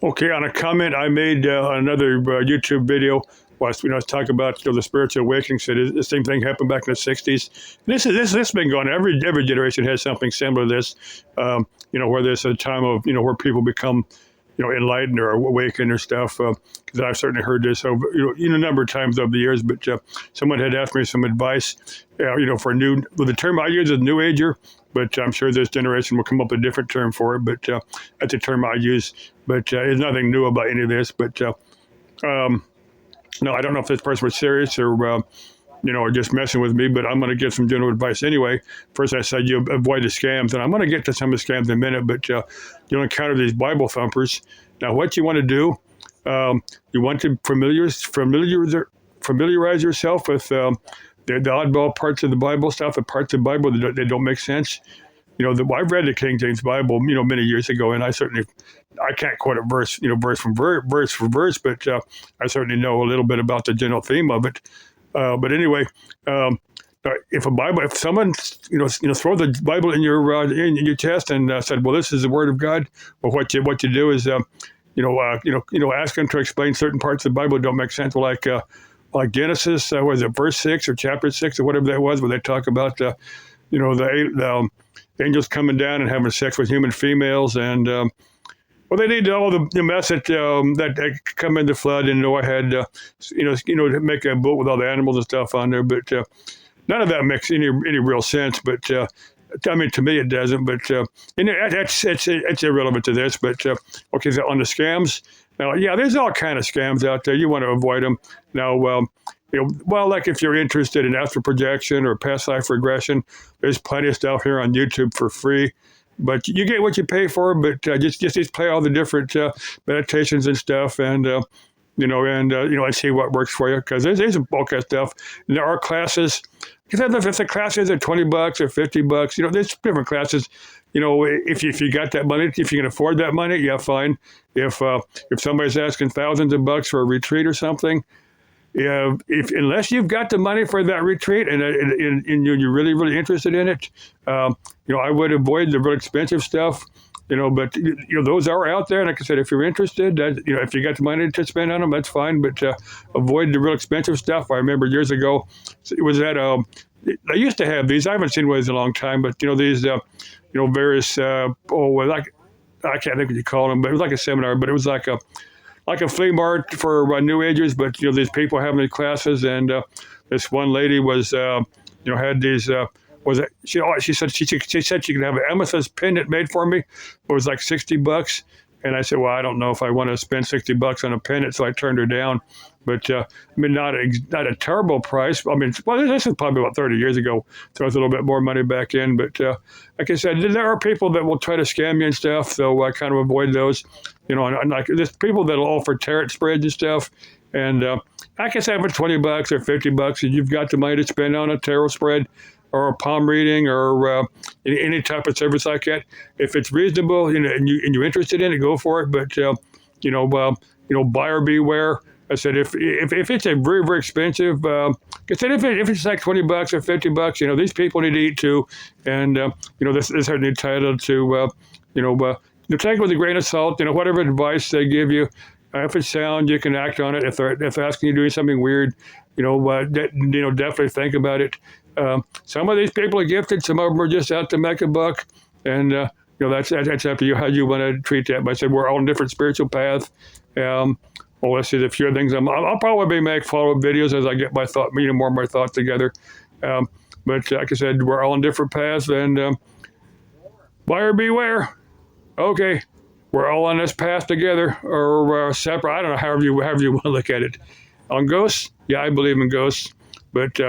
Okay, on a comment I made on another YouTube video, was I was talking about the spiritual awakening. Said the same thing happened back in the '60s. This has been going. Every generation has something similar to this. Where there's a time of where people become enlightened or awakened or stuff. Because I've certainly heard this over a number of times over the years. But someone had asked me some advice. For new. Well, the term I use is New Ager, but I'm sure this generation will come up with a different term for it. But that's a term I use. But there's nothing new about any of this. But no, I don't know if this person was serious or just messing with me. But I'm going to give some general advice anyway. First, I said you avoid the scams, and I'm going to get to some of the scams in a minute. But you'll encounter these Bible thumpers. Now, what you want to do, you want to familiarize yourself with the oddball parts of the Bible stuff, the parts of the Bible that don't make sense. I've read the King James Bible, many years ago, and I can't quote it verse for verse, but I certainly know a little bit about the general theme of it. But anyway, if someone, throw the Bible in your chest and said, well, this is the Word of God, well, what you do is, ask them to explain certain parts of the Bible that don't make sense. Well, like Genesis, was it verse 6 or chapter 6 or whatever that was, where they talk about, the angels coming down and having sex with human females, and they need all the mess that come in the flood, and Noah had to make a boat with all the animals and stuff on there. But none of that makes any real sense. But to me, it doesn't. But it's irrelevant to this. But okay, so on the scams. Now, yeah, there's all kind of scams out there. You want to avoid them. Now, like if you're interested in astral projection or past life regression, there's plenty of stuff here on YouTube for free. But you get what you pay for. But just play all the different meditations and stuff, and and see what works for you. Because there's a bulk of stuff. And there are classes. Because if the classes are $20 or $50, there's different classes. If you got that money, if you can afford that money, yeah, fine. If somebody's asking thousands of bucks for a retreat or something, yeah, unless you've got the money for that retreat and you're really, really interested in it, I would avoid the real expensive stuff. But those are out there. And like I said, if you're interested, if you got the money to spend on them, that's fine. But avoid the real expensive stuff. I remember years ago, it was at I used to have these. I haven't seen one of these in a long time. But these various I can't think what you call them, but it was like a seminar. But it was like a flea mart for New Agers. But these people having these classes, and this one lady was had these. She said she could have an amethyst pendant made for me. It was like $60, and I said, well, I don't know if I want to spend $60 on a pendant, so I turned her down. But not a terrible price. This is probably about 30 years ago, so it's a little bit more money back in. But like I said, there are people that will try to scam you and stuff, so I kind of avoid those. And like there's people that'll offer tarot spreads and stuff, and I can say for $20 or $50, and you've got the money to spend on a tarot spread or a palm reading or any type of service like that. If it's reasonable, and you're interested in it, go for it. But buyer beware. I said if it's a very, very expensive, I said if it's like $20 or $50, these people need to eat too, and this is entitled to take it with a grain of salt. Whatever advice they give you, if it's sound, you can act on it. If they're asking you to do something weird, definitely think about it. Some of these people are gifted. Some of them are just out to make a buck, and that's up to you how you want to treat that. But I said we're all on different spiritual paths. Let's see, a few things. I'll probably make follow-up videos as I get my thought, more of my thoughts together. But like I said, we're all on different paths, and buyer beware. Okay, we're all on this path together, or separate. I don't know, however you want to look at it. On ghosts, yeah, I believe in ghosts, but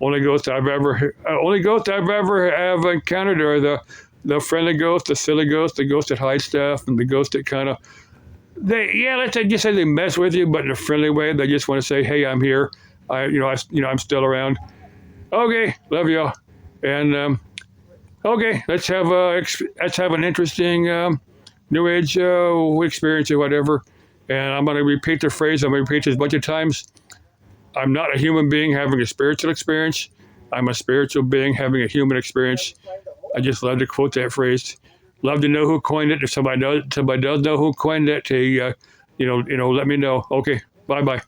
only ghosts I've ever have encountered are the friendly ghost, the silly ghost, the ghost that hides stuff, and the ghost that kind of let's just say they mess with you, but in a friendly way. They just want to say, "Hey, I'm here. I'm still around." Okay, love y'all, and okay, let's have an interesting New Age experience or whatever. And I'm going to repeat the phrase. I'm going to repeat it a bunch of times. I'm not a human being having a spiritual experience. I'm a spiritual being having a human experience. I just love to quote that phrase. Love to know who coined it. If somebody does know who coined it, let me know. Okay, bye bye.